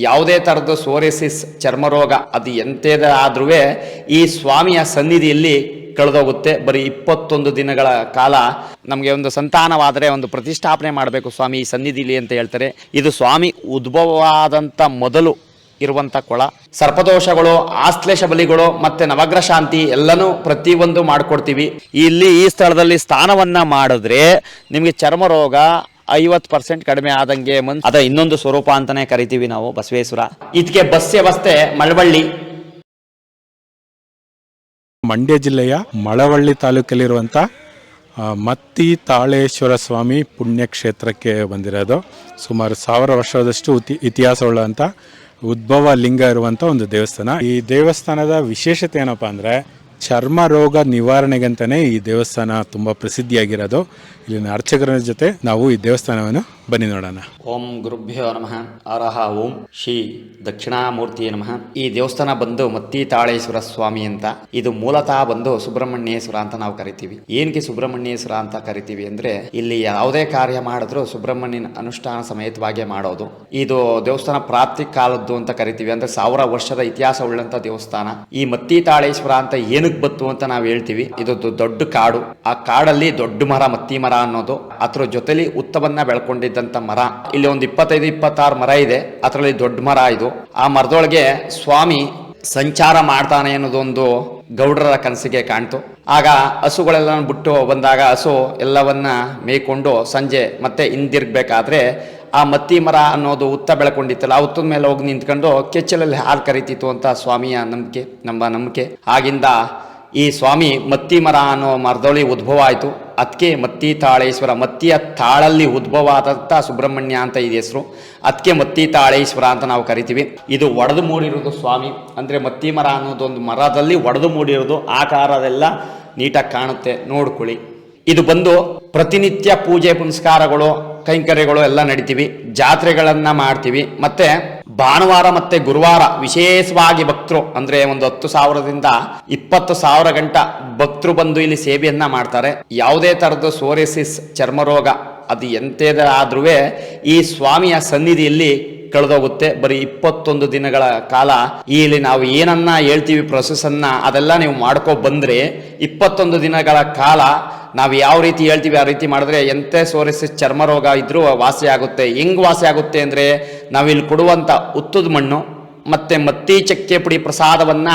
ಯಾವುದೇ ಥರದ ಸೋರಿಸಿಸ್ ಚರ್ಮರೋಗ ಅದು ಎಂಥದೇ ಆದ್ರೂ ಈ ಸ್ವಾಮಿಯ ಸನ್ನಿಧಿಯಲ್ಲಿ ಕಳೆದೋಗುತ್ತೆ. ಬರೀ 21 ದಿನಗಳ ಕಾಲ ನಮಗೆ ಒಂದು ಸಂತಾನವಾದರೆ ಒಂದು ಪ್ರತಿಷ್ಠಾಪನೆ ಮಾಡಬೇಕು ಸ್ವಾಮಿ ಈ ಸನ್ನಿಧಿಲಿ ಅಂತ ಹೇಳ್ತಾರೆ. ಇದು ಸ್ವಾಮಿ ಉದ್ಭವವಾದಂಥ ಮೊದಲು ಇರುವಂಥ ಕೊಳ. ಸರ್ಪದೋಷಗಳು, ಆಶ್ಲೇಷ ಬಲಿಗಳು ಮತ್ತು ನವಗ್ರಹ ಶಾಂತಿ ಎಲ್ಲನೂ ಪ್ರತಿಯೊಂದು ಮಾಡಿಕೊಡ್ತೀವಿ. ಇಲ್ಲಿ ಈ ಸ್ಥಳದಲ್ಲಿ ಸ್ನಾನವನ್ನು ಮಾಡಿದ್ರೆ ನಿಮಗೆ ಚರ್ಮರೋಗ 50% ಕಡಿಮೆ ಆದಂಗೆ. ಅದ ಇನ್ನೊಂದು ಸ್ವರೂಪ ಅಂತಾನೆ ಕರಿತೀವಿ ನಾವು ಬಸವೇಶ್ವರ. ಇದಕ್ಕೆ ಬಸ್ ವ್ಯವಸ್ಥೆ ಮಳವಳ್ಳಿ. ಮಂಡ್ಯ ಜಿಲ್ಲೆಯ ಮಳವಳ್ಳಿ ತಾಲೂಕಲ್ಲಿರುವಂಥ ಮತ್ತಿ ತಾಳೇಶ್ವರ ಸ್ವಾಮಿ ಪುಣ್ಯಕ್ಷೇತ್ರಕ್ಕೆ ಬಂದಿರೋದು. ಸುಮಾರು 1000 ವರ್ಷದಷ್ಟು ಇತಿಹಾಸವುಳ್ಳಂಥ ಉದ್ಭವ ಲಿಂಗ ಇರುವಂಥ ಒಂದು ದೇವಸ್ಥಾನ. ಈ ದೇವಸ್ಥಾನದ ವಿಶೇಷತೆ ಏನಪ್ಪ ಅಂದರೆ ಚರ್ಮ ರೋಗ ನಿವಾರಣೆಗಂತಲೇ ಈ ದೇವಸ್ಥಾನ ತುಂಬ ಪ್ರಸಿದ್ಧಿಯಾಗಿರೋದು. ಇಲ್ಲಿನ ಅರ್ಚಕರ ಜೊತೆ ನಾವು ಈ ದೇವಸ್ಥಾನವನ್ನು ಬನ್ನಿ ನೋಡೋಣ. ಓಂ ಗುರುಭ್ಯೋ ನಮಃ. ಅರಹ ಓಂ ಶ್ರೀ ದಕ್ಷಿಣಾಮೂರ್ತಿಯೇ ನಮಃ. ಈ ದೇವಸ್ಥಾನ ಬಂದು ಮತ್ತಿ ತಾಳೇಶ್ವರ ಸ್ವಾಮಿ ಅಂತ. ಇದು ಮೂಲತಃ ಬಂದು ಸುಬ್ರಹ್ಮಣ್ಯೇಶ್ವರ ಅಂತ ನಾವು ಕರಿತೀವಿ. ಏನಕ್ಕೆ ಸುಬ್ರಹ್ಮಣ್ಯೇಶ್ವರ ಅಂತ ಕರಿತೀವಿ ಅಂದ್ರೆ ಇಲ್ಲಿ ಯಾವುದೇ ಕಾರ್ಯ ಮಾಡಿದ್ರು ಸುಬ್ರಹ್ಮಣ್ಯನ ಅನುಷ್ಠಾನ ಸಮೇತವಾಗಿ ಮಾಡೋದು. ಇದು ದೇವಸ್ಥಾನ ಪ್ರಾಪ್ತಿ ಕಾಲದ್ದು ಅಂತ ಕರಿತೀವಿ. ಅಂದ್ರೆ 1000 ವರ್ಷದ ಇತಿಹಾಸ ಉಳ್ಳಂತ ದೇವಸ್ಥಾನ. ಈ ಮತ್ತಿ ತಾಳೇಶ್ವರ ಅಂತ ಏನಕ್ಕೆ ಬತ್ತು ಅಂತ ನಾವು ಹೇಳ್ತೀವಿ. ಇದು ದೊಡ್ಡ ಕಾಡು. ಆ ಕಾಡಲ್ಲಿ ದೊಡ್ಡ ಮರ, ಮತ್ತಿ ಮರ ಅನ್ನೋದು. ಅದ್ರ ಜೊತೆಲಿ ಉತ್ತವನ್ನ ಬೆಳ್ಕೊಂಡಿದ್ದಂತ ಮರ. ಇಲ್ಲಿ ಒಂದು 25-26 ಮರ ಇದೆ. ಅದರಲ್ಲಿ ದೊಡ್ಡ ಮರ ಇದು. ಆ ಮರದೊಳಗೆ ಸ್ವಾಮಿ ಸಂಚಾರ ಮಾಡ್ತಾನೆ ಅನ್ನೋದೊಂದು ಗೌಡರ ಕನಸಿಗೆ ಕಾಣ್ತು. ಆಗ ಹಸುಗಳೆಲ್ಲ ಬಿಟ್ಟು ಬಂದಾಗ ಹಸು ಎಲ್ಲವನ್ನ ಮೇಯ್ಕೊಂಡು ಸಂಜೆ ಮತ್ತೆ ಹಿಂದಿರ್ಗ್ಬೇಕಾದ್ರೆ ಆ ಮತ್ತಿ ಮರ ಅನ್ನೋದು ಉತ್ತ ಬೆಳ್ಕೊಂಡಿತ್ತಲ್ಲ, ಆ ಉತ್ತದ ಮೇಲೆ ಹೋಗಿ ನಿಂತ್ಕೊಂಡು ಕೆಚ್ಚಲಲ್ಲಿ ಹಾಲು ಕರೀತಿತ್ತು ಅಂತ ಸ್ವಾಮಿಯ ನಂಬಿಕೆ, ನಮ್ಮ ನಂಬಿಕೆ. ಆಗಿಂದ ಈ ಸ್ವಾಮಿ ಮತ್ತಿ ಮರ ಅನ್ನೋ ಮರದೊಳಿ ಉದ್ಭವ ಆಯಿತು. ಅದಕ್ಕೆ ಮತ್ತಿ ತಾಳೇಶ್ವರ, ಮತ್ತಿಯ ತಾಳಲ್ಲಿ ಉದ್ಭವ ಆದಂಥ ಸುಬ್ರಹ್ಮಣ್ಯ ಅಂತ ಇದೆ ಹೆಸರು. ಅದಕ್ಕೆ ಮತ್ತಿ ತಾಳೇಶ್ವರ ಅಂತ ನಾವು ಕರಿತೀವಿ. ಇದು ಒಡೆದು ಮೂಡಿರೋದು ಸ್ವಾಮಿ. ಅಂದರೆ ಮತ್ತಿ ಮರ ಅನ್ನೋದೊಂದು ಮರದಲ್ಲಿ ಒಡೆದು ಮೂಡಿರೋದು. ಆಕಾರದೆಲ್ಲ ನೀಟಾಗಿ ಕಾಣುತ್ತೆ, ನೋಡ್ಕೊಳ್ಳಿ. ಇದು ಬಂದು ಪ್ರತಿನಿತ್ಯ ಪೂಜೆ ಪುನಸ್ಕಾರಗಳು, ಕೈಂಕರ್ಯಗಳು ಎಲ್ಲ ನಡಿತೀವಿ. ಜಾತ್ರೆಗಳನ್ನ ಮಾಡ್ತೀವಿ. ಮತ್ತೆ ಭಾನುವಾರ ಮತ್ತೆ ಗುರುವಾರ ವಿಶೇಷವಾಗಿ ಭಕ್ತರು ಅಂದ್ರೆ ಒಂದು 10,000ದಿಂದ 20,000 ಗಂಟ ಭಕ್ತರು ಬಂದು ಇಲ್ಲಿ ಸೇವೆಯನ್ನ ಮಾಡ್ತಾರೆ. ಯಾವುದೇ ತರದ ಸೋರಿಸಿಸ್ ಚರ್ಮರೋಗ ಅದು ಎಂಥದೇ ಆದ್ರೂ ಈ ಸ್ವಾಮಿಯ ಸನ್ನಿಧಿಯಲ್ಲಿ ಕಳೆದೋಗುತ್ತೆ. ಬರೀ 21 ದಿನಗಳ ಕಾಲ ಇಲ್ಲಿ ನಾವು ಏನನ್ನ ಹೇಳ್ತೀವಿ ಪ್ರೊಸೆಸನ್ನ ಅದೆಲ್ಲ ನೀವು ಮಾಡ್ಕೊ ಬಂದ್ರೆ 21 ದಿನಗಳ ಕಾಲ ನಾವು ಯಾವ ರೀತಿ ಹೇಳ್ತೀವಿ ಆ ರೀತಿ ಮಾಡಿದ್ರೆ ಎಂಥ ಸೋರಿಸಿಸ್ ಚರ್ಮರೋಗ ಇದ್ರೂ ವಾಸಿ ಆಗುತ್ತೆ. ಹೆಂಗ್ ವಾಸಿ ಆಗುತ್ತೆ ಅಂದ್ರೆ ನಾವಿಲ್ಲಿ ಕೊಡುವಂಥ ಉತ್ತದ ಮಣ್ಣು ಮತ್ತೆ ಮತ್ತಿ ಚಕ್ಕೆ ಪುಡಿ ಪ್ರಸಾದವನ್ನ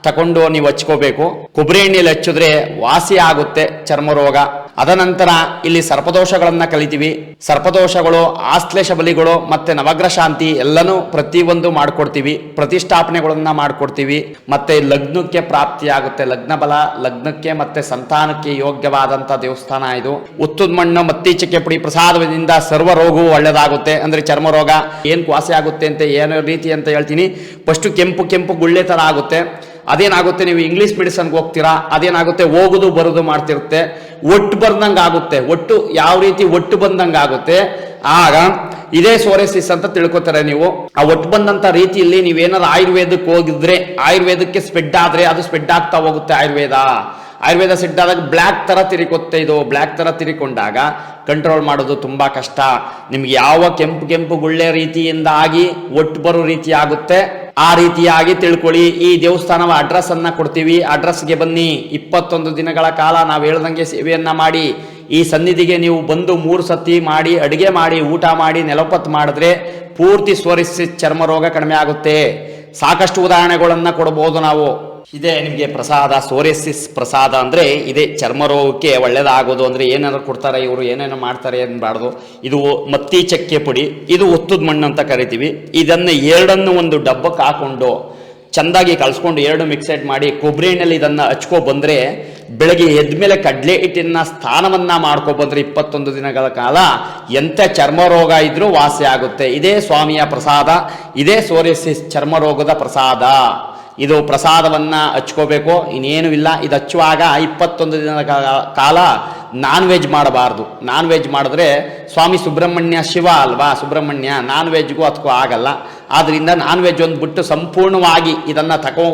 ತಗೊಂಡು ನೀವು ಹಚ್ಕೋಬೇಕು. ಕೊಬ್ಬರಿ ಎಣ್ಣೆಯಲ್ಲಿ ಹಚ್ಚಿದ್ರೆ ವಾಸಿ ಆಗುತ್ತೆ ಚರ್ಮರೋಗ. ಅದನಂತರ ಇಲ್ಲಿ ಸರ್ಪದೋಷಗಳನ್ನ ಕಲಿತೀವಿ. ಸರ್ಪದೋಷಗಳು, ಆಶ್ಲೇಷ ಬಲಿಗಳು ಮತ್ತೆ ನವಗ್ರಹ ಶಾಂತಿ ಎಲ್ಲನೂ ಪ್ರತಿಯೊಂದು ಮಾಡ್ಕೊಡ್ತೀವಿ. ಪ್ರತಿಷ್ಠಾಪನೆಗಳನ್ನ ಮಾಡ್ಕೊಡ್ತೀವಿ. ಮತ್ತೆ ಲಗ್ನಕ್ಕೆ ಪ್ರಾಪ್ತಿ ಆಗುತ್ತೆ. ಲಗ್ನ ಬಲ, ಲಗ್ನಕ್ಕೆ ಮತ್ತೆ ಸಂತಾನಕ್ಕೆ ಯೋಗ್ಯವಾದಂತ ದೇವಸ್ಥಾನ ಇದು. ಉತ್ತದ ಮಣ್ಣು ಮತ್ತಿ ಚಕ್ಕೆ ಪುಡಿ ಪ್ರಸಾದದಿಂದ ಸರ್ವ ರೋಗವು ಒಳ್ಳೆದಾಗುತ್ತೆ. ಅಂದ್ರೆ ಚರ್ಮ ರೋಗ ಏನ್ ವಾಸಿ ಆಗುತ್ತೆ ಅಂತ ಏನೋ ರೀತಿ ಅಂತ ಹೇಳ್ತೀನಿ. ಫಸ್ಟ್ ಕೆಂಪು ಗುಳ್ಳೆ ತರ ಆಗುತ್ತೆ. ಅದೇನಾಗುತ್ತೆ, ನೀವು ಇಂಗ್ಲಿಷ್ ಮೆಡಿಸನ್ಗೆ ಹೋಗ್ತೀರಾ, ಅದೇನಾಗುತ್ತೆ ಹೋಗುದು ಬರುದು ಮಾಡ್ತಿರುತ್ತೆ. ಒಟ್ಟು ಬಂದಂಗೆ ಆಗುತ್ತೆ. ಒಟ್ಟು ಯಾವ ರೀತಿ ಒಟ್ಟು ಬಂದಂಗೆ ಆಗುತ್ತೆ. ಆಗ ಇದೇ ಸೋರೆಸಿಸ್ ಅಂತ ತಿಳ್ಕೊತಾರೆ ನೀವು. ಆ ಒಟ್ಟು ಬಂದಂತ ರೀತಿಯಲ್ಲಿ ನೀವೇನಾದ್ರು ಆಯುರ್ವೇದಕ್ಕೆ ಹೋಗಿದ್ರೆ ಆಯುರ್ವೇದಕ್ಕೆ ಸ್ಪ್ರೆಡ್ ಆದ್ರೆ ಅದು ಸ್ಪ್ರೆಡ್ ಆಗ್ತಾ ಹೋಗುತ್ತೆ. ಆಯುರ್ವೇದ ಸೆಟ್ ಆದಾಗ ಬ್ಲ್ಯಾಕ್ ತರ ತಿರುಗುತ್ತೆ. ಇದು ಬ್ಲ್ಯಾಕ್ ತರ ತಿರುಕೊಂಡಾಗ ಕಂಟ್ರೋಲ್ ಮಾಡೋದು ತುಂಬಾ ಕಷ್ಟ. ನಿಮ್ಗೆ ಯಾವ ಕೆಂಪು ಗುಳ್ಳೆ ರೀತಿಯಿಂದ ಆಗಿ ಒಟ್ಟು ಬರೋ ರೀತಿ ಆಗುತ್ತೆ ಆ ರೀತಿಯಾಗಿ ತಿಳ್ಕೊಳ್ಳಿ. ಈ ದೇವಸ್ಥಾನವ ಅಡ್ರೆಸ್ ಅನ್ನ ಕೊಡ್ತೀವಿ. ಅಡ್ರೆಸ್ಗೆ ಬನ್ನಿ. 21 ದಿನಗಳ ಕಾಲ ನಾವು ಹೇಳ್ದಂಗೆ ಸೇವೆಯನ್ನ ಮಾಡಿ ಈ ಸನ್ನಿಧಿಗೆ ನೀವು ಬಂದು 3 ಸತಿ ಮಾಡಿ ಅಡಿಗೆ ಮಾಡಿ ಊಟ ಮಾಡಿ ನೆಲಪತ್ತು ಮಾಡಿದ್ರೆ ಪೂರ್ತಿ ಸೋರಿಸಿಸ್ ಚರ್ಮ ರೋಗ ಕಡಿಮೆ ಆಗುತ್ತೆ. ಸಾಕಷ್ಟು ಉದಾಹರಣೆಗಳನ್ನ ಕೊಡಬಹುದು ನಾವು. ಇದೇ ನಿಮಗೆ ಪ್ರಸಾದ, ಸೋರಿಸಿಸ್ ಪ್ರಸಾದ ಅಂದ್ರೆ ಇದೇ ಚರ್ಮರೋಗಕ್ಕೆ ಒಳ್ಳೇದಾಗೋದು. ಅಂದ್ರೆ ಏನಾದ್ರು ಕೊಡ್ತಾರೆ ಇವರು, ಏನೇನೋ ಮಾಡ್ತಾರೆ ಅನ್ಬಾರ್ದು. ಇದು ಮತ್ತಿ ಚಕ್ಕೆ ಪುಡಿ, ಇದು ಒತ್ತದ ಮಣ್ಣು ಅಂತ ಕರಿತೀವಿ. ಇದನ್ನ ಎರಡನ್ನು ಒಂದು ಡಬ್ಬಕ್ಕೆ ಹಾಕೊಂಡು ಚಂದಾಗಿ ಕಲ್ಸ್ಕೊಂಡು 2 ಮಿಕ್ಸೆಡ್ ಮಾಡಿ ಕೊಬ್ಬರಿ ಎಣ್ಣೆಯಲ್ಲಿ ಇದನ್ನ ಹಚ್ಕೊ ಬಂದ್ರೆ ಬೆಳಗ್ಗೆ ಎದ್ಮೇಲೆ ಕಡಲೆ ಹಿಟ್ಟಿನ ಸ್ನಾನವನ್ನ ಮಾಡ್ಕೊ ಬಂದ್ರೆ 21 ದಿನಗಳ ಕಾಲ ಎಂಥ ಚರ್ಮ ರೋಗ ಇದ್ರೂ ವಾಸಿ ಆಗುತ್ತೆ. ಇದೇ ಸ್ವಾಮಿಯ ಪ್ರಸಾದ. ಇದೇ ಸೋರಿಸಿಸ್ ಚರ್ಮ ರೋಗದ ಪ್ರಸಾದ. ಇದು ಪ್ರಸಾದವನ್ನ ಹಚ್ಕೋಬೇಕು, ಇನ್ನೇನು ಇಲ್ಲ. ಇದು ಹಚ್ಚುವಾಗ 21 ದಿನದ ಕಾಲ ನಾನ್ ವೆಜ್ ಮಾಡಬಾರ್ದು. ನಾನ್ ವೆಜ್ ಮಾಡಿದ್ರೆ ಸ್ವಾಮಿ ಸುಬ್ರಹ್ಮಣ್ಯ ಶಿವ ಅಲ್ವಾ, ಸುಬ್ರಹ್ಮಣ್ಯ ನಾನ್ ವೆಜ್ಗೂ ಅದಕ್ಕೂ ಆಗಲ್ಲ. ಆದ್ರಿಂದ ನಾನ್ ವೆಜ್ ಒಂದು ಬಿಟ್ಟು ಸಂಪೂರ್ಣವಾಗಿ ಇದನ್ನ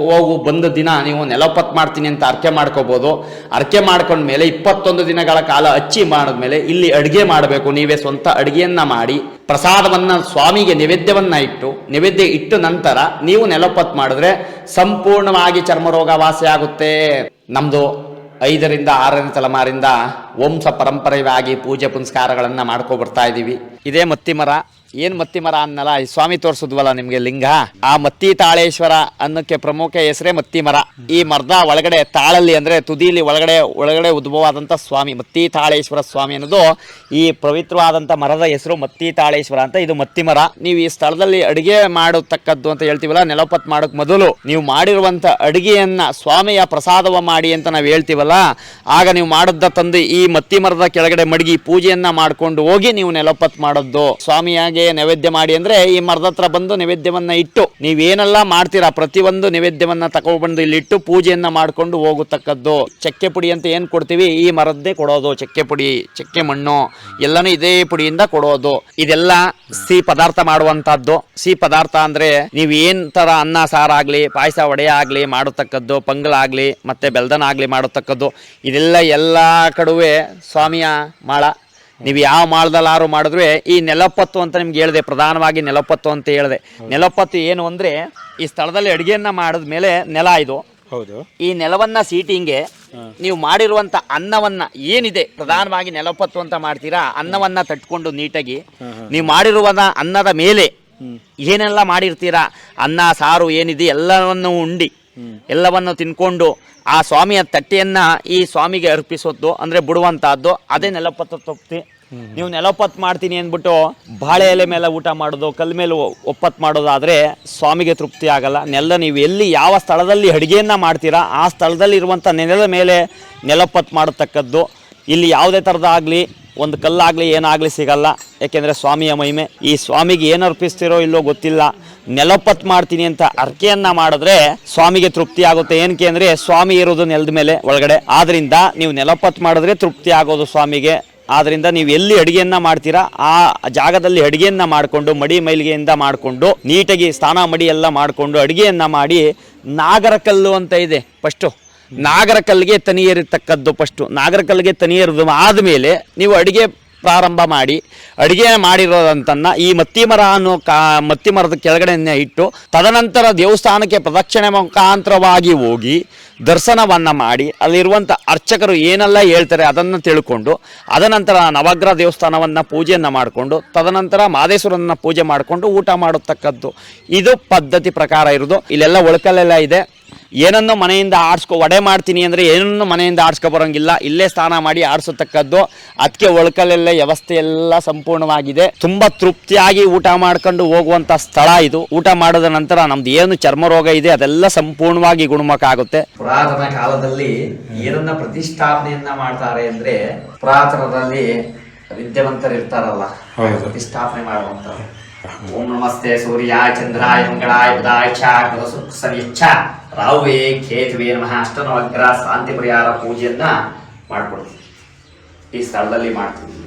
ಹೋಗು ಬಂದ ದಿನ ನೀವು ನೆಲಪತ್ ಮಾಡ್ತೀನಿ ಅಂತ ಅರ್ಕೆ ಮಾಡ್ಕೋಬಹುದು. ಅರ್ಕೆ ಮಾಡ್ಕೊಂಡ್ಮೇಲೆ 21 ದಿನಗಳ ಕಾಲ ಹಚ್ಚಿ ಮಾಡಿದ್ಮೇಲೆ ಇಲ್ಲಿ ಅಡುಗೆ ಮಾಡಬೇಕು. ನೀವೇ ಸ್ವಂತ ಅಡುಗೆಯನ್ನ ಮಾಡಿ ಪ್ರಸಾದವನ್ನ ಸ್ವಾಮಿಗೆ ನೈವೇದ್ಯವನ್ನ ನೈವೇದ್ಯ ಇಟ್ಟು ನಂತರ ನೀವು ನೆಲಪತ್ ಮಾಡಿದ್ರೆ ಸಂಪೂರ್ಣವಾಗಿ ಚರ್ಮರೋಗ ವಾಸಿ ಆಗುತ್ತೆ. ನಮ್ದು 5ರಿಂದ 6ನೇ ತಲೆಮಾರಿಂದ ವಂಶ ಪರಂಪರೆಯಾಗಿ ಪೂಜೆ ಪುನಸ್ಕಾರಗಳನ್ನ ಮಾಡ್ಕೊ ಬರ್ತಾ ಇದೀವಿ. ಇದೇ ಮತ್ತಿ ಮರ. ಏನ್ ಮತ್ತಿ ಮರ ಅನ್ನಲ್ಲ, ಈ ಸ್ವಾಮಿ ತೋರಿಸಿದ್ವಲ್ಲ ನಿಮ್ಗೆ ಲಿಂಗ, ಆ ಮತ್ತಿ ತಾಳೇಶ್ವರ ಅನ್ನಕ್ಕೆ ಪ್ರಮುಖ ಹೆಸರೇ ಮತ್ತಿ ಮರ. ಈ ಮರದ ಒಳಗಡೆ ತಾಳಲ್ಲಿ ಅಂದ್ರೆ ತುದಿಲಿ ಒಳಗಡೆ ಉದ್ಭವವಾದಂತ ಸ್ವಾಮಿ ಮತ್ತಿ ತಾಳೇಶ್ವರ ಸ್ವಾಮಿ ಅನ್ನೋದು ಈ ಪವಿತ್ರವಾದಂತ ಮರದ ಹೆಸರು ಮತ್ತಿ ತಾಳೇಶ್ವರ ಅಂತ. ಇದು ಮತ್ತಿ ಮರ. ನೀವು ಈ ಸ್ಥಳದಲ್ಲಿ ಅಡಿಗೆ ಮಾಡತಕ್ಕದ್ದು ಅಂತ ಹೇಳ್ತೀವಲ್ಲ, ನೆಲಪತ್ ಮಾಡೋಕ್ ಮೊದಲು ನೀವು ಮಾಡಿರುವಂತ ಅಡಿಗೆಯನ್ನ ಸ್ವಾಮಿಯ ಪ್ರಸಾದವ ಮಾಡಿ ಅಂತ ನಾವು ಹೇಳ್ತೀವಲ್ಲ, ಆಗ ನೀವು ಮಾಡದ್ದ ತಂದು ಈ ಮತ್ತಿ ಮರದ ಕೆಳಗಡೆ ಮಡಗಿ ಪೂಜೆಯನ್ನ ಮಾಡ್ಕೊಂಡು ಹೋಗಿ ನೀವು ನೆಲಪತ್ ಮಾಡೋದು. ಸ್ವಾಮಿಯಾಗಿ ನೈವೇದ್ಯ ಮಾಡಿ ಅಂದ್ರೆ ಈ ಮರದ ಹತ್ರ ಬಂದು ನೈವೇದ್ಯವನ್ನ ಇಟ್ಟು ನೀವೇನೆಲ್ಲ ಮಾಡ್ತೀರಾ ಪ್ರತಿಯೊಂದು ನೈವೇದ್ಯವನ್ನ ತಗೊಂಡ್ಬಂದು ಇಲ್ಲಿ ಇಟ್ಟು ಪೂಜೆಯನ್ನ ಮಾಡ್ಕೊಂಡು ಹೋಗತಕ್ಕದ್ದು. ಚಕ್ಕೆ ಪುಡಿ ಅಂತ ಏನ್ ಕೊಡ್ತೀವಿ ಈ ಮರದ್ದೇ ಕೊಡೋದು. ಚಕ್ಕೆ ಪುಡಿ, ಚಕ್ಕೆ ಮಣ್ಣು ಎಲ್ಲಾನು ಇದೇ ಪುಡಿಯಿಂದ ಕೊಡೋದು. ಇದೆಲ್ಲ ಸಿಹಿ ಪದಾರ್ಥ ಮಾಡುವಂತಹದ್ದು. ಸಿಹಿ ಪದಾರ್ಥ ಅಂದ್ರೆ ನೀವ್ ಏನ್ ತರ ಅನ್ನ ಸಾರಾಗ್ಲಿ, ಪಾಯಸ ವಡೆ ಆಗ್ಲಿ ಮಾಡತಕ್ಕದ್ದು, ಪಂಗಲಾಗ್ಲಿ ಮತ್ತೆ ಬೆಲ್ದನ ಆಗ್ಲಿ ಮಾಡತಕ್ಕದ್ದು. ಇದೆಲ್ಲ ಎಲ್ಲಾ ಕಡುವೆ ಸ್ವಾಮಿಯ ಮಾಳ. ನೀವು ಯಾವ ಮಾಳದಲ್ಲಾರು ಮಾಡಿದ್ರೆ ಈ ನೆಲಪತ್ತು ಅಂತ ನಿಮ್ಗೆ ಹೇಳಿದೆ, ಪ್ರಧಾನವಾಗಿ ನೆಲಪತ್ತು ಅಂತ ಹೇಳಿದೆ. ನೆಲಪತ್ತು ಏನು ಅಂದ್ರೆ ಈ ಸ್ಥಳದಲ್ಲಿ ಅಡುಗೆಯನ್ನ ಮಾಡಿದ್ಮೇಲೆ ನೆಲ ಇದು. ಹೌದು. ಈ ನೆಲವನ್ನ ಸೀಟಿಂಗೆ ನೀವು ಮಾಡಿರುವಂತ ಅನ್ನವನ್ನ ಏನಿದೆ ಪ್ರಧಾನವಾಗಿ ನೆಲಪತ್ತು ಅಂತ ಮಾಡ್ತೀರಾ, ಅನ್ನವನ್ನ ತಟ್ಕೊಂಡು ನೀಟಾಗಿ ನೀವು ಮಾಡಿರುವ ಅನ್ನದ ಮೇಲೆ ಏನೆಲ್ಲ ಮಾಡಿರ್ತೀರಾ, ಅನ್ನ ಸಾರು ಏನಿದೆ ಎಲ್ಲವನ್ನು ಉಂಡಿ ಎಲ್ಲವನ್ನು ತಿನ್ಕೊಂಡು ಆ ಸ್ವಾಮಿಯ ತಟ್ಟೆಯನ್ನ ಈ ಸ್ವಾಮಿಗೆ ಅರ್ಪಿಸೋದು ಅಂದ್ರೆ ಬಿಡುವಂತಹದ್ದು. ಅದೇ ನೆಲಪತ್ತು ತಪ್ಪಿ. ನೀವು ನೆಲಪತ್ ಮಾಡ್ತೀನಿ ಅಂದ್ಬಿಟ್ಟು ಬಾಳೆ ಎಲೆ ಮೇಲೆ ಊಟ ಮಾಡೋದು, ಕಲ್ ಮೇಲೆ ಒಪ್ಪತ್ತು ಮಾಡೋದಾದ್ರೆ ಸ್ವಾಮಿಗೆ ತೃಪ್ತಿ ಆಗಲ್ಲ. ನೀವು ಎಲ್ಲಿ ಯಾವ ಸ್ಥಳದಲ್ಲಿ ಅಡುಗೆಯನ್ನ ಮಾಡ್ತೀರಾ ಆ ಸ್ಥಳದಲ್ಲಿ ಇರುವಂಥ ನೆಲದ ಮೇಲೆ ನೆಲಪತ್ ಮಾಡತಕ್ಕದ್ದು. ಇಲ್ಲಿ ಯಾವುದೇ ಥರದಾಗಲಿ ಒಂದು ಕಲ್ಲಾಗಲಿ ಏನಾಗಲಿ ಸಿಗಲ್ಲ. ಯಾಕೆಂದರೆ ಸ್ವಾಮಿಯ ಮಹಿಮೆ. ಈ ಸ್ವಾಮಿಗೆ ಏನು ಅರ್ಪಿಸ್ತಿರೋ ಇಲ್ಲೋ ಗೊತ್ತಿಲ್ಲ. ನೆಲಪತ್ ಮಾಡ್ತೀನಿ ಅಂತ ಅರ್ಕೆಯನ್ನ ಮಾಡಿದ್ರೆ ಸ್ವಾಮಿಗೆ ತೃಪ್ತಿ ಆಗುತ್ತೆ. ಏನಕ್ಕೆ ಅಂದರೆ ಸ್ವಾಮಿ ಇರೋದು ನೆಲದ ಮೇಲೆ ಒಳಗಡೆ. ಆದ್ರಿಂದ ನೀವು ನೆಲಪತ್ ಮಾಡಿದ್ರೆ ತೃಪ್ತಿ ಆಗೋದು ಸ್ವಾಮಿಗೆ. ಆದ್ರಿಂದ ನೀವು ಎಲ್ಲಿ ಅಡುಗೆಯನ್ನ ಮಾಡ್ತೀರಾ ಆ ಜಾಗದಲ್ಲಿ ಅಡುಗೆಯನ್ನ ಮಾಡಿಕೊಂಡು ಮಡಿ ಮೈಲಿಗೆಯಿಂದ ಮಾಡಿಕೊಂಡು ನೀಟಾಗಿ ಸ್ನಾನ ಮಡಿ ಎಲ್ಲ ಮಾಡಿಕೊಂಡು ಅಡುಗೆಯನ್ನ ಮಾಡಿ ನಾಗರ ಕಲ್ಲು ಅಂತ ಇದೆ ಫಸ್ಟು. ನಾಗರ ಕಲ್ಲಿಗೆ ತನಿ ಏರಿರ್ತಕ್ಕದ್ದು. ಫಸ್ಟು ನಾಗರ ಕಲ್ಲಿಗೆ ತನಿ ಏರಿದ ಆದಮೇಲೆ ನೀವು ಅಡುಗೆ ಪ್ರಾರಂಭ ಮಾಡಿ ಅಡುಗೆ ಮಾಡಿರೋದಂತನ್ನ ಈ ಮತ್ತಿ ಮರ ಅನ್ನೋ ಮತ್ತಿ ಮರದ ಕೆಳಗಡೆ ಇಟ್ಟು ತದನಂತರ ದೇವಸ್ಥಾನಕ್ಕೆ ಪ್ರದಕ್ಷಿಣೆ ಮುಖಾಂತರವಾಗಿ ಹೋಗಿ ದರ್ಶನವನ್ನ ಮಾಡಿ ಅಲ್ಲಿರುವಂಥ ಅರ್ಚಕರು ಏನೆಲ್ಲ ಹೇಳ್ತಾರೆ ಅದನ್ನು ತಿಳ್ಕೊಂಡು ಅದನಂತರ ನವಗ್ರಹ ದೇವಸ್ಥಾನವನ್ನು ಪೂಜೆಯನ್ನು ಮಾಡಿಕೊಂಡು ತದನಂತರ ಮಾದೇಶ್ವರನ ಪೂಜೆ ಮಾಡಿಕೊಂಡು ಊಟ ಮಾಡತಕ್ಕದ್ದು. ಇದು ಪದ್ಧತಿ ಪ್ರಕಾರ ಇರೋದು. ಇಲ್ಲೆಲ್ಲ ಒಳಕಲ್ಲೆಲ್ಲ ಇದೆ. ಏನನ್ನು ಮನೆಯಿಂದ ವಡೆ ಮಾಡ್ತೀನಿ ಅಂದರೆ ಏನನ್ನು ಮನೆಯಿಂದ ಆಡ್ಸ್ಕೊ ಬರೋಂಗಿಲ್ಲ. ಇಲ್ಲೇ ಸ್ನಾನ ಮಾಡಿ ಆಡಿಸತಕ್ಕದ್ದು. ಅದಕ್ಕೆ ಒಳಕಲ್ಲೆಲ್ಲ ವ್ಯವಸ್ಥೆ ಎಲ್ಲ ಸಂಪೂರ್ಣವಾಗಿದೆ. ತುಂಬ ತೃಪ್ತಿಯಾಗಿ ಊಟ ಮಾಡ್ಕೊಂಡು ಹೋಗುವಂಥ ಸ್ಥಳ ಇದು. ಊಟ ಮಾಡಿದ ನಂತರ ನಮ್ದು ಏನು ಚರ್ಮ ರೋಗ ಇದೆ ಅದೆಲ್ಲ ಸಂಪೂರ್ಣವಾಗಿ ಗುಣಮುಖ ಆಗುತ್ತೆ. ಪುರಾತನ ಕಾಲದಲ್ಲಿ ಏನನ್ನ ಪ್ರತಿಷ್ಠಾಪನೆಯನ್ನ ಮಾಡ್ತಾರೆ ಅಂದ್ರೆ ಪುರಾತನದಲ್ಲಿ ವಿದ್ಯಾವಂತರು ಇರ್ತಾರಲ್ಲ ಪ್ರತಿಷ್ಠಾಪನೆ ಮಾಡುವಂತ. ಓಂ ನಮಸ್ತೆ ಸೂರ್ಯ ಚಂದ್ರಾಯ ಮಂಗಳಾಯ ಬುಧಾಯ ಸವಿಚ್ಛ ರಾಹುವೇ ಕೇತುವೇ ನಮಃ ಅಷ್ಟನವಗ್ರಹ ಶಾಂತಿ ಪರಿಹಾರ ಪೂಜೆಯನ್ನ ಮಾಡ್ಕೊಡ್ತೀವಿ. ಈ ಸ್ಥಳದಲ್ಲಿ ಮಾಡ್ತೀವಿ.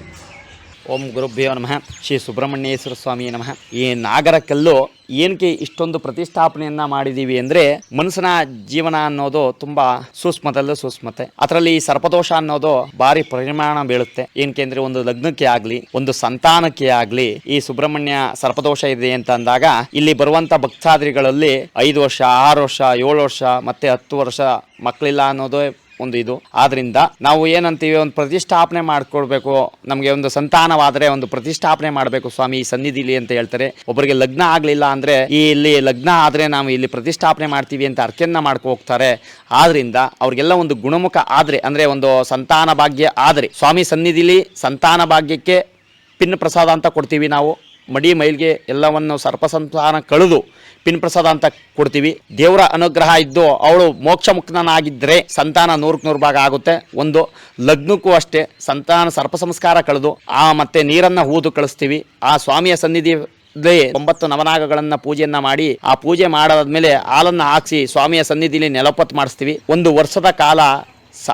ಓಂ ಗುರುಭ್ಯೋ ನಮಃ. ಶ್ರೀ ಸುಬ್ರಹ್ಮಣ್ಯೇಶ್ವರ ಸ್ವಾಮಿ ನಮಃ. ಈ ನಾಗರ ಕಲ್ಲು ಏನಕ್ಕೆ ಇಷ್ಟೊಂದು ಪ್ರತಿಷ್ಠಾಪನೆಯನ್ನ ಮಾಡಿದೀವಿ ಅಂದ್ರೆ ಮನುಷ್ಯನ ಜೀವನ ಅನ್ನೋದು ತುಂಬಾ ಸೂಕ್ಷ್ಮದಲ್ಲೂ ಸೂಕ್ಷ್ಮತೆ. ಅದರಲ್ಲಿ ಈ ಸರ್ಪದೋಷ ಅನ್ನೋದು ಭಾರಿ ಪರಿಮಾಣ ಬೀಳುತ್ತೆ. ಏನಕ್ಕೆ ಅಂದ್ರೆ ಒಂದು ಲಗ್ನಕ್ಕೆ ಆಗ್ಲಿ ಒಂದು ಸಂತಾನಕ್ಕೆ ಆಗ್ಲಿ ಈ ಸುಬ್ರಹ್ಮಣ್ಯ ಸರ್ಪದೋಷ ಇದೆ ಅಂತ ಅಂದಾಗ ಇಲ್ಲಿ ಬರುವಂತ ಭಕ್ತಾದ್ರಿಗಳಲ್ಲಿ 5 ವರ್ಷ 6 ವರ್ಷ 7 ವರ್ಷ ಮತ್ತೆ 10 ವರ್ಷ ಮಕ್ಕಳಿಲ್ಲ ಅನ್ನೋದು ಒಂದು ಇದು. ಆದ್ರಿಂದ ನಾವು ಏನಂತೀವಿ, ಒಂದು ಪ್ರತಿಷ್ಠಾಪನೆ ಮಾಡ್ಕೊಡ್ಬೇಕು. ನಮಗೆ ಒಂದು ಸಂತಾನವಾದರೆ ಒಂದು ಪ್ರತಿಷ್ಠಾಪನೆ ಮಾಡಬೇಕು ಸ್ವಾಮಿ ಈ ಸನ್ನಿಧಿಲಿ ಅಂತ ಹೇಳ್ತಾರೆ. ಒಬ್ಬರಿಗೆ ಲಗ್ನ ಆಗ್ಲಿಲ್ಲ ಅಂದ್ರೆ ಇಲ್ಲಿ ಲಗ್ನ ಆದ್ರೆ ನಾವು ಇಲ್ಲಿ ಪ್ರತಿಷ್ಠಾಪನೆ ಮಾಡ್ತೀವಿ ಅಂತ ಅರ್ಕೆಯನ್ನ ಮಾಡ್ಕೊ ಹೋಗ್ತಾರೆ. ಆದ್ರಿಂದ ಅವ್ರಿಗೆಲ್ಲ ಒಂದು ಗುಣಮುಖ ಆದ್ರೆ ಅಂದ್ರೆ ಒಂದು ಸಂತಾನ ಭಾಗ್ಯ ಆದ್ರೆ ಸ್ವಾಮಿ ಸನ್ನಿಧಿಲಿ ಸಂತಾನ ಭಾಗ್ಯಕ್ಕೆ ಪಿನ್ ಪ್ರಸಾದ ಅಂತ ಕೊಡ್ತೀವಿ ನಾವು. ಮಡಿ ಮೈಲ್ಗೆ ಎಲ್ಲವನ್ನು ಸರ್ಪ ಸಂತಾನ ಕಳೆದು ಪಿನ್ ಪ್ರಸಾದ ಅಂತ ಕೊಡ್ತೀವಿ. ದೇವರ ಅನುಗ್ರಹ ಇದ್ದು ಅವಳು ಮೋಕ್ಷ ಮುಕ್ತನಾಗಿದ್ದರೆ ಸಂತಾನ 100% ಭಾಗ ಆಗುತ್ತೆ. ಒಂದು ಲಗ್ನಕ್ಕೂ ಅಷ್ಟೇ ಸಂತಾನ ಸರ್ಪ ಸಂಸ್ಕಾರ ಕಳೆದು ಮತ್ತೆ ನೀರನ್ನ ಹೂದು ಕಳಿಸ್ತೀವಿ. ಆ ಸ್ವಾಮಿಯ ಸನ್ನಿಧಿ 9 ನವನಾಗಗಳನ್ನ ಪೂಜೆಯನ್ನ ಮಾಡಿ ಆ ಪೂಜೆ ಮಾಡಾದ್ಮೇಲೆ ಹಾಲನ್ನ ಹಾಕ್ಸಿ ಸ್ವಾಮಿಯ ಸನ್ನಿಧಿಲಿ ನೆಲಪತ್ ಮಾಡಿಸ್ತೀವಿ. 1 ವರ್ಷದ ಕಾಲ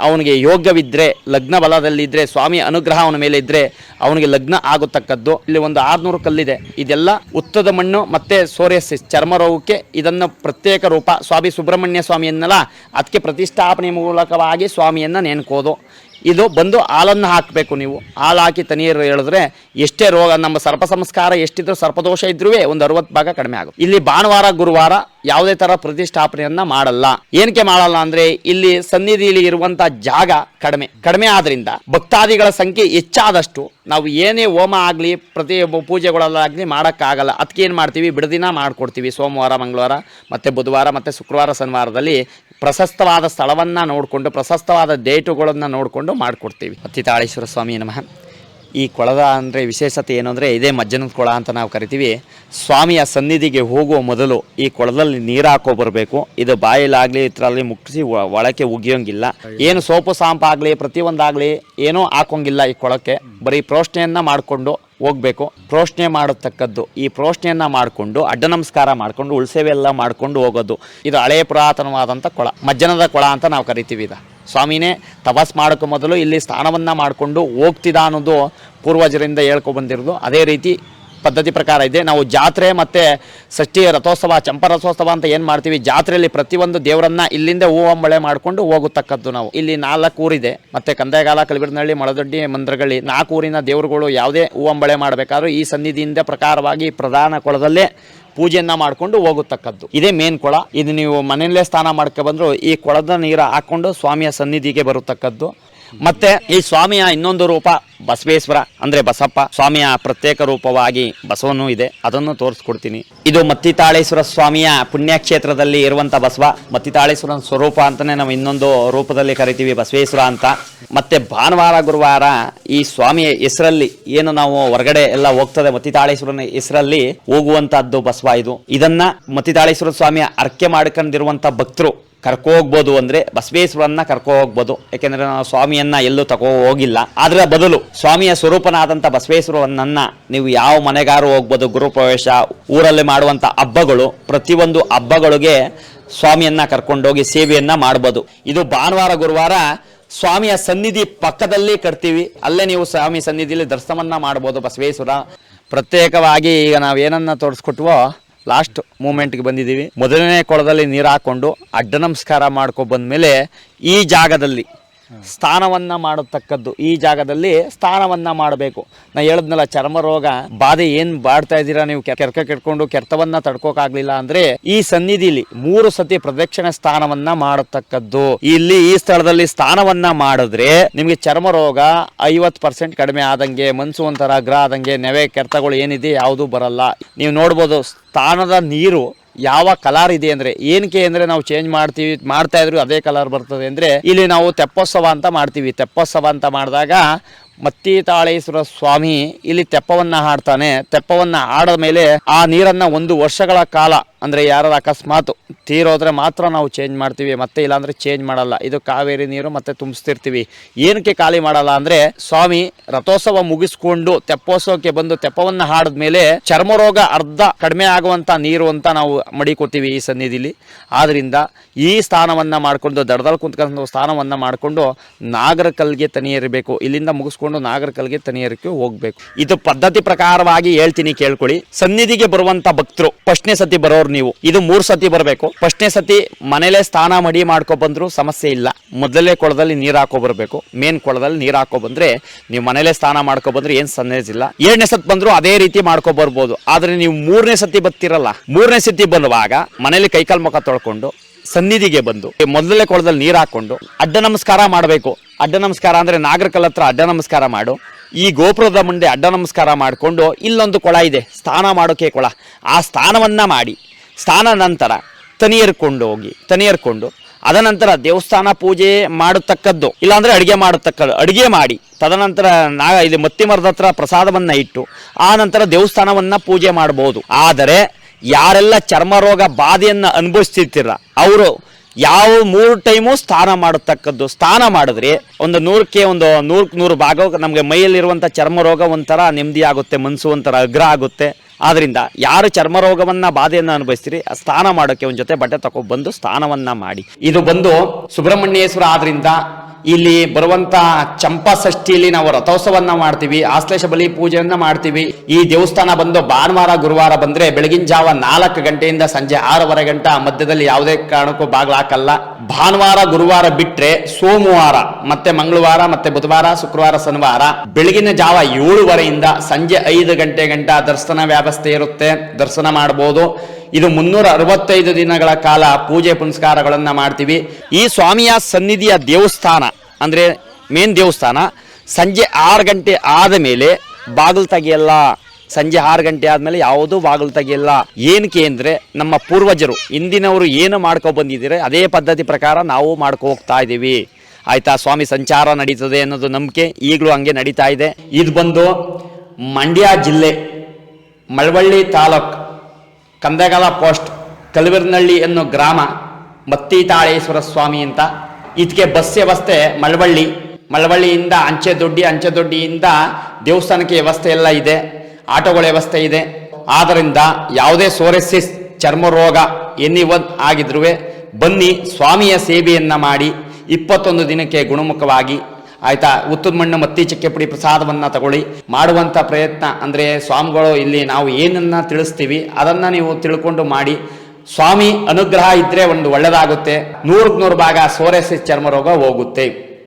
ಅವನಿಗೆ ಯೋಗ್ಯವಿದ್ದರೆ, ಲಗ್ನ ಬಲದಲ್ಲಿದ್ದರೆ, ಸ್ವಾಮಿ ಅನುಗ್ರಹ ಅವನ ಮೇಲೆ ಇದ್ದರೆ ಅವನಿಗೆ ಲಗ್ನ ಆಗತಕ್ಕದ್ದು. ಇಲ್ಲಿ ಒಂದು 600 ಕಲ್ಲಿದೆ. ಇದೆಲ್ಲ ಉತ್ತದ ಮಣ್ಣು ಮತ್ತು ಸೋರಿಯಸಿಸ್ ಚರ್ಮ ರೋಗಕ್ಕೆ ಇದನ್ನು ಪ್ರತ್ಯೇಕ ರೂಪ. ಸ್ವಾಮಿ ಸುಬ್ರಹ್ಮಣ್ಯ ಸ್ವಾಮಿಯನ್ನಲ್ಲ, ಅದಕ್ಕೆ ಪ್ರತಿಷ್ಠಾಪನೆ ಮೂಲಕವಾಗಿ ಸ್ವಾಮಿಯನ್ನು ನೆನ್ಕೋದು. ಇದು ಬಂದು ಹಾಲನ್ನು ಹಾಕಬೇಕು. ನೀವು ಹಾಲು ಹಾಕಿ ತಣ್ಣೀರು ಹೇಳಿದ್ರೆ ಎಷ್ಟೇ ರೋಗ, ನಮ್ಮ ಸರ್ಪ ಸಂಸ್ಕಾರ ಎಷ್ಟಿದ್ರು ಸರ್ಪದೋಷ ಇದ್ರೂ ಒಂದು 60 ಭಾಗ ಕಡಿಮೆ ಆಗುತ್ತೆ. ಇಲ್ಲಿ ಭಾನುವಾರ ಗುರುವಾರ ಯಾವುದೇ ಥರ ಪ್ರತಿಷ್ಠಾಪನೆಯನ್ನ ಮಾಡಲ್ಲ. ಏನಕ್ಕೆ ಮಾಡಲ್ಲ ಅಂದರೆ ಇಲ್ಲಿ ಸನ್ನಿಧಿಯಲ್ಲಿ ಇರುವಂಥ ಜಾಗ ಕಡಿಮೆ ಆದ್ರಿಂದ ಭಕ್ತಾದಿಗಳ ಸಂಖ್ಯೆ ಹೆಚ್ಚಾದಷ್ಟು ನಾವು ಏನೇ ಹೋಮ ಆಗಲಿ ಪ್ರತಿ ಪೂಜೆಗಳಲ್ಲಾಗಲಿ ಮಾಡೋಕ್ಕಾಗಲ್ಲ. ಅದಕ್ಕೆ ಏನು ಮಾಡ್ತೀವಿ, ಬಿಡದಿನ ಮಾಡಿಕೊಡ್ತೀವಿ. ಸೋಮವಾರ, ಮಂಗಳವಾರ ಮತ್ತು ಬುಧವಾರ ಮತ್ತು ಶುಕ್ರವಾರ, ಶನಿವಾರದಲ್ಲಿ ಪ್ರಶಸ್ತವಾದ ಸ್ಥಳವನ್ನು ನೋಡಿಕೊಂಡು ಪ್ರಶಸ್ತವಾದ ಡೇಟುಗಳನ್ನು ನೋಡಿಕೊಂಡು ಮಾಡಿಕೊಡ್ತೀವಿ. ಮತ್ತಿತಾಳೇಶ್ವರ ಸ್ವಾಮಿ ನಮಃ. ಈ ಕೊಳದ ಅಂದರೆ ವಿಶೇಷತೆ ಏನು ಅಂದರೆ ಇದೇ ಮಜ್ಜನದ ಕೊಳ ಅಂತ ನಾವು ಕರಿತೀವಿ. ಸ್ವಾಮಿಯ ಸನ್ನಿಧಿಗೆ ಹೋಗುವ ಮೊದಲು ಈ ಕೊಳದಲ್ಲಿ ನೀರು ಹಾಕೋ ಬರಬೇಕು. ಇದು ಬಾಯಿಲಾಗಲಿ ಇದರಲ್ಲಿ ಮುಟ್ಟಿಸಿ ಒಳಕ್ಕೆ ಉಗಿಯೋಂಗಿಲ್ಲ. ಏನು ಸೋಪು ಸಾಂಪು ಆಗಲಿ ಪ್ರತಿಯೊಂದಾಗಲಿ ಏನೂ ಹಾಕೋಂಗಿಲ್ಲ ಈ ಕೊಳಕ್ಕೆ. ಬರೀ ಪ್ರೋಷ್ಣೆಯನ್ನು ಮಾಡಿಕೊಂಡು ಹೋಗಬೇಕು. ಪ್ರೋಷ್ಣೆ ಮಾಡತಕ್ಕದ್ದು. ಈ ಪ್ರೋಷ್ಣೆಯನ್ನು ಮಾಡಿಕೊಂಡು ಅಡ್ಡ ನಮಸ್ಕಾರ ಮಾಡಿಕೊಂಡು ಉಳ್ಸೇವೆ ಎಲ್ಲ ಮಾಡಿಕೊಂಡು ಹೋಗೋದು. ಇದು ಹಳೇ ಪುರಾತನವಾದಂಥ ಕೊಳ, ಮಜ್ಜನದ ಕೊಳ ಅಂತ ನಾವು ಕರಿತೀವಿ. ಇದು ಸ್ವಾಮಿನೇ ತಪಸ್ ಮಾಡೋಕ್ಕೆ ಮೊದಲು ಇಲ್ಲಿ ಸ್ನಾನವನ್ನು ಮಾಡಿಕೊಂಡು ಹೋಗ್ತಿದ್ದ ಅನ್ನೋದು ಪೂರ್ವಜರಿಂದ ಹೇಳ್ಕೊಬಂದಿರೋದು. ಅದೇ ರೀತಿ ಪದ್ಧತಿ ಪ್ರಕಾರ ಇದೆ. ನಾವು ಜಾತ್ರೆ ಮತ್ತು ಷಷ್ಠಿ ರಥೋತ್ಸವ, ಚಂಪ ರಥೋತ್ಸವ ಅಂತ ಏನು ಮಾಡ್ತೀವಿ, ಜಾತ್ರೆಯಲ್ಲಿ ಪ್ರತಿಯೊಂದು ದೇವರನ್ನ ಇಲ್ಲಿಂದ ಹೂವಂಬಳೆ ಮಾಡಿಕೊಂಡು ಹೋಗತಕ್ಕದ್ದು. ನಾವು ಇಲ್ಲಿ 4 ಊರಿದೆ, ಮತ್ತು ಕಂದೆಗಾಲ, ಕಲಬಿರನಹಳ್ಳಿ, ಮಳದೊಡ್ಡಿ, ಮಂದ್ರಗಳ್ಳಿ 4 ಊರಿನ ದೇವರುಗಳು ಯಾವುದೇ ಹೂವಂಬಳೆ ಮಾಡಬೇಕಾದ್ರೂ ಈ ಸನ್ನಿಧಿಯಿಂದ ಪ್ರಕಾರವಾಗಿ ಪ್ರಧಾನ ಕೊಳದಲ್ಲೇ ಪೂಜೆಯನ್ನು ಮಾಡಿಕೊಂಡು ಹೋಗತಕ್ಕದ್ದು. ಇದೇ ಮೇನ್ ಕೊಳ. ಇದು ನೀವು ಮನೆಯಲ್ಲೇ ಸ್ನಾನ ಮಾಡ್ಕೊ ಬಂದರೂ ಈ ಕೊಳದ ನೀರು ಹಾಕ್ಕೊಂಡು ಸ್ವಾಮಿಯ ಸನ್ನಿಧಿಗೆ ಬರತಕ್ಕದ್ದು. ಮತ್ತೆ ಈ ಸ್ವಾಮಿಯ ಇನ್ನೊಂದು ರೂಪ ಬಸವೇಶ್ವರ ಅಂದರೆ ಬಸಪ್ಪ. ಸ್ವಾಮಿಯ ಪ್ರತ್ಯೇಕ ರೂಪವಾಗಿ ಬಸವನೂ ಇದೆ, ಅದನ್ನು ತೋರಿಸ್ಕೊಡ್ತೀನಿ. ಇದು ಮತ್ತಿತಾಳೇಶ್ವರ ಸ್ವಾಮಿಯ ಪುಣ್ಯಕ್ಷೇತ್ರದಲ್ಲಿ ಇರುವಂಥ ಬಸವ. ಮತ್ತಿತಾಳೇಶ್ವರನ ಸ್ವರೂಪ ಅಂತಲೇ ನಾವು ಇನ್ನೊಂದು ರೂಪದಲ್ಲಿ ಕರಿತೀವಿ, ಬಸವೇಶ್ವರ ಅಂತ. ಮತ್ತೆ ಭಾನುವಾರ ಗುರುವಾರ ಈ ಸ್ವಾಮಿಯ ಹೆಸರಲ್ಲಿ ಏನು ನಾವು ಹೊರಗಡೆ ಎಲ್ಲ ಹೋಗ್ತದೆ, ಮತ್ತಿತಾಳೇಶ್ವರನ ಹೆಸರಲ್ಲಿ ಹೋಗುವಂತಹದ್ದು ಬಸವ ಇದು. ಇದನ್ನ ಮತ್ತಿತಾಳೇಶ್ವರ ಸ್ವಾಮಿಯ ಅರ್ಕೆ ಮಾಡ್ಕೊಂಡಿರುವಂಥ ಭಕ್ತರು ಕರ್ಕೊ ಹೋಗ್ಬೋದು. ಅಂದ್ರೆ ಬಸವೇಶ್ವರನ್ನ ಕರ್ಕೊ ಹೋಗ್ಬೋದು. ಯಾಕೆಂದ್ರೆ ನಾವು ಸ್ವಾಮಿಯನ್ನ ಎಲ್ಲೂ ತಗೋ ಹೋಗಿಲ್ಲ. ಅದರ ಬದಲು ಸ್ವಾಮಿಯ ಸ್ವರೂಪನಾದಂಥ ಬಸವೇಶ್ವರನನ್ನ ನೀವು ಯಾವ ಮನೆಗಾರು ಹೋಗ್ಬೋದು. ಗುರುಪ್ರವೇಶ, ಊರಲ್ಲಿ ಮಾಡುವಂಥ ಹಬ್ಬಗಳು, ಪ್ರತಿಯೊಂದು ಹಬ್ಬಗಳಿಗೆ ಸ್ವಾಮಿಯನ್ನ ಕರ್ಕೊಂಡೋಗಿ ಸೇವೆಯನ್ನ ಮಾಡ್ಬೋದು. ಇದು ಭಾನುವಾರ ಗುರುವಾರ ಸ್ವಾಮಿಯ ಸನ್ನಿಧಿ ಪಕ್ಕದಲ್ಲಿ ಕಟ್ತೀವಿ. ಅಲ್ಲೇ ನೀವು ಸ್ವಾಮಿ ಸನ್ನಿಧಿಯಲ್ಲಿ ದರ್ಶನವನ್ನ ಮಾಡ್ಬೋದು. ಬಸವೇಶ್ವರ ಪ್ರತ್ಯೇಕವಾಗಿ ಈಗ ನಾವು ಏನನ್ನ ತೋರಿಸ್ಕೊಟ್ವೋ ಲಾಸ್ಟ್ ಮೂಮೆಂಟ್ಗೆ ಬಂದಿದ್ದೀವಿ. ಮೊದಲನೇ ಕೊಳದಲ್ಲಿ ನೀರು ಹಾಕ್ಕೊಂಡು ಅಡ್ಡ ನಮಸ್ಕಾರ ಮಾಡ್ಕೊ ಬಂದಮೇಲೆ ಈ ಜಾಗದಲ್ಲಿ ಸ್ನಾನವನ್ನು ಮಾಡತಕ್ಕದ್ದು. ಈ ಜಾಗದಲ್ಲಿ ಸ್ನಾನವನ್ನು ಮಾಡಬೇಕು. ನಾ ಹೇಳಿದ್ನಲ್ಲ, ಚರ್ಮ ರೋಗ ಬಾಧೆ ಏನು ಬಾಡ್ತಾ ಇದ್ದೀರಾ ನೀವು, ಕೆಟ್ಕೊಂಡು ಕೆರ್ತವನ್ನ ತಡ್ಕೋಕಾಗ್ಲಿಲ್ಲ ಅಂದ್ರೆ ಈ ಸನ್ನಿಧಿಲಿ 3 ಸತಿ ಪ್ರದಕ್ಷಿಣೆ ಸ್ನಾನವನ್ನ ಮಾಡತಕ್ಕದ್ದು. ಇಲ್ಲಿ ಈ ಸ್ಥಳದಲ್ಲಿ ಸ್ನಾನವನ್ನ ಮಾಡಿದ್ರೆ ನಿಮಗೆ ಚರ್ಮ ರೋಗ 50% ಕಡಿಮೆ ಆದಂಗೆ, ಮನ್ಸು ಒಂಥರ ಅಗ್ರ ಆದಂಗೆ, ನೆವೆ ಕೆರ್ತಗಳು ಏನಿದೆ ಯಾವುದು ಬರಲ್ಲ. ನೀವು ನೋಡ್ಬೋದು ಸ್ನಾನದ ನೀರು ಯಾವ ಕಲರ್ ಇದೆ ಅಂದ್ರೆ, ಏನಕ್ಕೆ ಅಂದ್ರೆ ನಾವು ಚೇಂಜ್ ಮಾಡ್ತಾ ಇದ್ರು ಅದೇ ಕಲರ್ ಬರ್ತದೆ ಅಂದ್ರೆ, ಇಲ್ಲಿ ನಾವು ತೆಪ್ಪೋತ್ಸವ ಅಂತ ಮಾಡ್ತೀವಿ. ತೆಪ್ಪೋತ್ಸವ ಅಂತ ಮಾಡಿದಾಗ ಮತ್ತಿತಾಳೇಶ್ವರ ಸ್ವಾಮಿ ಇಲ್ಲಿ ತೆಪ್ಪವನ್ನ ಹಾಡ್ತಾನೆ. ತೆಪ್ಪವನ್ನ ಆಡದ ಮೇಲೆ ಆ ನೀರನ್ನ 1 ವರ್ಷಗಳ ಕಾಲ ಅಂದ್ರೆ ಯಾರು ಅಕಸ್ಮಾತ್ ತೀರೋದ್ರೆ ಮಾತ್ರ ನಾವು ಚೇಂಜ್ ಮಾಡ್ತೀವಿ, ಮತ್ತೆ ಇಲ್ಲಾಂದ್ರೆ ಚೇಂಜ್ ಮಾಡಲ್ಲ. ಇದು ಕಾವೇರಿ ನೀರು ಮತ್ತೆ ತುಂಬಿಸ್ತಿರ್ತೀವಿ. ಏನಕ್ಕೆ ಖಾಲಿ ಮಾಡಲ್ಲ ಅಂದ್ರೆ, ಸ್ವಾಮಿ ರಥೋತ್ಸವ ಮುಗಿಸ್ಕೊಂಡು ತೆಪ್ಪೋತ್ಸವಕ್ಕೆ ಬಂದು ತೆಪ್ಪವನ್ನ ಹಾಡಿದ್ಮೇಲೆ ಚರ್ಮರೋಗ ಅರ್ಧ ಕಡಿಮೆ ಆಗುವಂತ ನೀರು ಅಂತ ನಾವು ಮಡಿಕೋತೀವಿ ಈ ಸನ್ನಿಧಿಲಿ. ಆದ್ರಿಂದ ಈ ಸ್ಥಾನವನ್ನ ಮಾಡ್ಕೊಂಡು ದಡದಲ್ಲಿ ಕುಂತ್ಕೊಂಡು ಸ್ಥಾನವನ್ನ ಮಾಡ್ಕೊಂಡು ನಾಗರಕಲ್ಗೆ ತನಿಯೇರಬೇಕು. ಇಲ್ಲಿಂದ ಮುಗಿಸ್ಕೊಂಡು ನಾಗರಕಲ್ಗೆ ತನಿಯೇರಕ್ಕೆ ಹೋಗ್ಬೇಕು. ಇದು ಪದ್ಧತಿ ಪ್ರಕಾರವಾಗಿ ಹೇಳ್ತೀನಿ, ಕೇಳ್ಕೊಳ್ಳಿ. ಸನ್ನಿಧಿಗೆ ಬರುವಂತ ಭಕ್ತರು ಫಸ್ಟ್ನೇ ಸತಿ ಬರೋರು ನೀವು, ಇದು 3 ಸತಿ ಬರಬೇಕು. ಫಸ್ಟ್ನೇ ಸತಿ ಮನೇಲೆ ಸ್ನಾನ ಮಡಿ ಮಾಡ್ಕೊ ಬಂದ್ರು ಸಮಸ್ಯೆ ಇಲ್ಲ. ಮೊದಲೇ ಕೊಳದಲ್ಲಿ ನೀರು ಹಾಕೋ ಬರ್ಬೇಕು. ಮೇನ್ ಕೊಳದಲ್ಲಿ ನೀರು ಹಾಕೋ ಬಂದ್ರೆ ನೀವು ಮನೇಲೆ ಸ್ನಾನ ಮಾಡ್ಕೊ ಬಂದ್ರೆ ಏನ್ ಸಮಸ್ಯೆ ಇಲ್ಲ. 2ನೇ ಸತಿ ಬಂದ್ರು ಅದೇ ರೀತಿ ಮಾಡ್ಕೊ ಬರ್ಬೋದು. ಆದ್ರೆ ನೀವು 3ನೇ ಸತಿ ಬರ್ತಿರಲ್ಲ, 3ನೇ ಸತಿ ಬರುವಾಗ ಮನೇಲಿ ಕೈಕಾಲ್ ಮುಖ ತೊಳ್ಕೊಂಡು ಸನ್ನಿಧಿಗೆ ಬಂದು ಮೊದಲನೇ ಕೊಳದಲ್ಲಿ ನೀರು ಹಾಕೊಂಡು ಅಡ್ಡ ನಮಸ್ಕಾರ ಮಾಡಬೇಕು. ಅಡ್ಡ ನಮಸ್ಕಾರ ಅಂದ್ರೆ ನಾಗರಕಲ್ ಹತ್ರ ಅಡ್ಡ ನಮಸ್ಕಾರ ಮಾಡು. ಈ ಗೋಪುರದ ಮುಂದೆ ಅಡ್ಡ ನಮಸ್ಕಾರ ಮಾಡಿಕೊಂಡು ಇಲ್ಲೊಂದು ಕೊಳ ಇದೆ, ಸ್ನಾನ ಮಾಡೋಕೆ ಕೊಳ. ಆ ಸ್ನಾನವನ್ನ ಮಾಡಿ ಸ್ನಾನ ನಂತರ ತನಿಯರ್ಕೊಂಡು ಹೋಗಿ ತನಿಯರ್ಕೊಂಡು ಅದನಂತರ ದೇವಸ್ಥಾನ ಪೂಜೆ ಮಾಡತಕ್ಕದ್ದು, ಇಲ್ಲಾಂದ್ರೆ ಅಡುಗೆ ಮಾಡತಕ್ಕದ್ದು. ಅಡುಗೆ ಮಾಡಿ ತದನಂತರ ಇದು ಮತ್ತಿ ಮರದ ಹತ್ರ ಪ್ರಸಾದವನ್ನ ಇಟ್ಟು ಆ ನಂತರ ದೇವಸ್ಥಾನವನ್ನ ಪೂಜೆ ಮಾಡಬಹುದು. ಆದರೆ ಯಾರೆಲ್ಲ ಚರ್ಮ ರೋಗ ಬಾಧೆಯನ್ನ ಅನುಭವಿಸ್ತಿರ್ತೀರ ಅವರು ಯಾವ 3 ಟೈಮು ಸ್ನಾನ ಮಾಡತಕ್ಕದ್ದು. ಸ್ನಾನ ಮಾಡಿದ್ರೆ ಒಂದು 100ಕ್ಕೆ 100 ಭಾಗ ನಮಗೆ ಮೈಯಲ್ಲಿರುವಂಥ ಚರ್ಮ ರೋಗ ಒಂಥರ ನೆಮ್ಮದಿ ಆಗುತ್ತೆ, ಮನಸ್ಸು ಒಂಥರ ಅಗ್ರ ಆಗುತ್ತೆ. ಆದ್ರಿಂದ ಯಾರು ಚರ್ಮರೋಗವನ್ನ ಬಾಧೆಯನ್ನು ಅನುಭವಿಸ್ತೀರಿ ಸ್ನಾನ ಮಾಡೋಕೆ ಒಂದ್ ಜೊತೆ ಬಟ್ಟೆ ತಗೊಬಂದು ಸ್ನಾನವನ್ನ ಮಾಡಿ. ಇದು ಬಂದು ಸುಬ್ರಹ್ಮಣ್ಯೇಶ್ವರ ಆದ್ರಿಂದ ಇಲ್ಲಿ ಬರುವಂತ ಚಂಪಾ ಷಷ್ಠಿಯಲ್ಲಿ ನಾವು ರಥೋತ್ಸವನ್ನ ಮಾಡ್ತೀವಿ, ಆಶ್ಲೇಷ ಬಲಿ ಪೂಜೆಯನ್ನ ಮಾಡ್ತೀವಿ. ಈ ದೇವಸ್ಥಾನ ಬಂದು ಭಾನುವಾರ ಗುರುವಾರ ಬಂದ್ರೆ ಬೆಳಗಿನ ಜಾವ 4 ಗಂಟೆಯಿಂದ ಸಂಜೆ 6:30 ಗಂಟೆ ಮಧ್ಯದಲ್ಲಿ ಯಾವುದೇ ಕಾರಣಕ್ಕೂ ಬಾಗ್ಲಾಕಲ್ಲ. ಭಾನುವಾರ ಗುರುವಾರ ಬಿಟ್ರೆ ಸೋಮವಾರ ಮತ್ತೆ ಮಂಗಳವಾರ ಮತ್ತೆ ಬುಧವಾರ ಶುಕ್ರವಾರ ಶನಿವಾರ ಬೆಳಗಿನ ಜಾವ 7:30ಯಿಂದ ಸಂಜೆ 5 ಗಂಟೆ ಗಂಟ ದರ್ಶನ ವ್ಯವಸ್ಥೆ ಇರುತ್ತೆ, ದರ್ಶನ ಮಾಡಬಹುದು. ಇದು 365 ದಿನಗಳ ಕಾಲ ಪೂಜೆ ಪುನಸ್ಕಾರಗಳನ್ನ ಮಾಡ್ತೀವಿ. ಈ ಸ್ವಾಮಿಯ ಸನ್ನಿಧಿಯ ದೇವಸ್ಥಾನ ಅಂದ್ರೆ ಮೇನ್ ದೇವಸ್ಥಾನ ಸಂಜೆ 6 ಗಂಟೆ ಆದ ಮೇಲೆ ಬಾಗಿಲು ತೆಗೆಯಲ್ಲ. ಸಂಜೆ 6 ಗಂಟೆ ಆದ್ಮೇಲೆ ಯಾವುದೂ ಬಾಗಿಲು ತೆಗೆಯಲ್ಲ. ಏನಕ್ಕೆ ಅಂದ್ರೆ ನಮ್ಮ ಪೂರ್ವಜರು ಹಿಂದಿನವರು ಏನು ಮಾಡ್ಕೊ ಬಂದಿದ್ದಾರೆ ಅದೇ ಪದ್ಧತಿ ಪ್ರಕಾರ ನಾವು ಮಾಡ್ಕೊ ಹೋಗ್ತಾ ಇದ್ದೀವಿ. ಆಯ್ತಾ, ಸ್ವಾಮಿ ಸಂಚಾರ ನಡೀತದೆ ಅನ್ನೋದು ನಂಬಿಕೆ ಈಗಲೂ ಹಂಗೆ ನಡೀತಾ ಇದೆ. ಇದು ಬಂದು ಮಂಡ್ಯ ಜಿಲ್ಲೆ ಮಳವಳ್ಳಿ ತಾಲೂಕ್ ಕಂದಗಾಲ ಪೋಸ್ಟ್ ಕಲವಿರ್ನಳ್ಳಿ ಅನ್ನೋ ಗ್ರಾಮ ಮತ್ತಿತಾಳೇಶ್ವರ ಸ್ವಾಮಿ ಅಂತ. ಇದಕ್ಕೆ ಬಸ್ ವ್ಯವಸ್ಥೆ ಮಳವಳ್ಳಿಯಿಂದ ಅಂಚೆದೊಡ್ಡಿಯಿಂದ ದೇವಸ್ಥಾನಕ್ಕೆ ವ್ಯವಸ್ಥೆ ಎಲ್ಲ ಇದೆ, ಆಟೋಗಳ ವ್ಯವಸ್ಥೆ ಇದೆ. ಆದ್ದರಿಂದ ಯಾವುದೇ ಸೋರೆಸಿಸ್ ಚರ್ಮ ರೋಗ ಎನ್ನಿವನ್ ಆಗಿದ್ರೂ ಬನ್ನಿ ಸ್ವಾಮಿಯ ಸೇವೆಯನ್ನ ಮಾಡಿ 21 ದಿನಕ್ಕೆ ಗುಣಮುಖವಾಗಿ. ಆಯ್ತಾ, ಉತ್ತದ ಮಣ್ಣು ಮತ್ತಿ ಚಕ್ಕೆಪುಡಿ ಪ್ರಸಾದವನ್ನ ತಗೊಳ್ಳಿ. ಮಾಡುವಂತ ಪ್ರಯತ್ನ ಅಂದ್ರೆ ಸ್ವಾಮಿಗಳು ಇಲ್ಲಿ ನಾವು ಏನನ್ನ ತಿಳಿಸ್ತೀವಿ ಅದನ್ನ ನೀವು ತಿಳ್ಕೊಂಡು ಮಾಡಿ. ಸ್ವಾಮಿ ಅನುಗ್ರಹ ಇದ್ರೆ ಒಂದು ಒಳ್ಳೆದಾಗುತ್ತೆ. 100ಕ್ಕೆ 100 ಭಾಗ ಸೋರೆಸಿಸ್ ಚರ್ಮ ರೋಗ ಹೋಗುತ್ತೆ.